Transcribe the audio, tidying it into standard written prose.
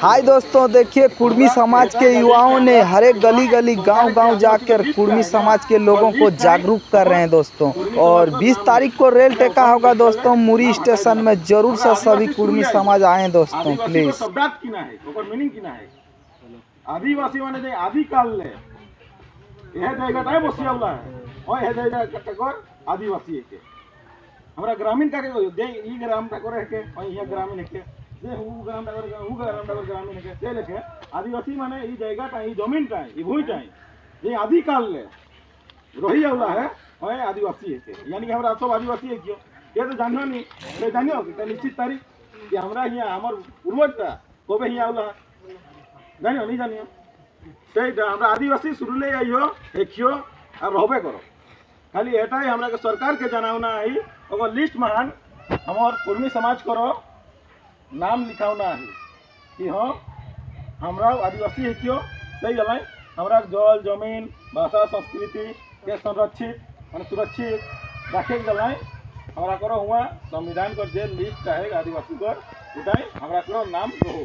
हाय दोस्तों, देखिए कुर्मी समाज के युवाओं ने हर एक गली गली गांव-गांव जाकर कुर्मी समाज के लोगों को जागरूक कर रहे हैं दोस्तों। और 20 तारीख को रेल टेका होगा दोस्तों मुरी स्टेशन में। जरूर से सभी कुर्मी समाज आए दोस्तों प्लीज। आदिवासी माने आदि काल ले यह जगह बसियावला है और यह जगह आदिवासी के हमरा ग्रामीण का दे ई ग्राम का करे के और यह ग्रामीण के जे हु ग्राम डागर ग्रामीण के से लेके आदिवासी माने ई जगह का ई जमीन का ई भूमि का ये आदि काल ले रही आवला है और आदिवासी के यानी कि हमरा सब आदिवासी है क्यों ये तो जानना नहीं ले जानियो कि निश्चित तारीख कि हमरा यहाँ हमर पूर्वज का कोबे ही आवला जानियो नहीं जानियो से हमरा आदिवासी शुरू ले आइयो देखियो और रहबे करो खाली एटाई हमरा के सरकार के जनावना है ओकर लिस्ट महान हमर कुर्मी समाज करो नाम लिखावना है कि हाँ हमरा आदिवासी है क्यों सही गल हमरा जल जमीन भाषा संस्कृति के संरक्षित मान सुरक्षित रखे गल हमरा करो हुआ संविधान का जे लिस्ट है आदिवासी कर उठाई हमरा करो नाम रहो।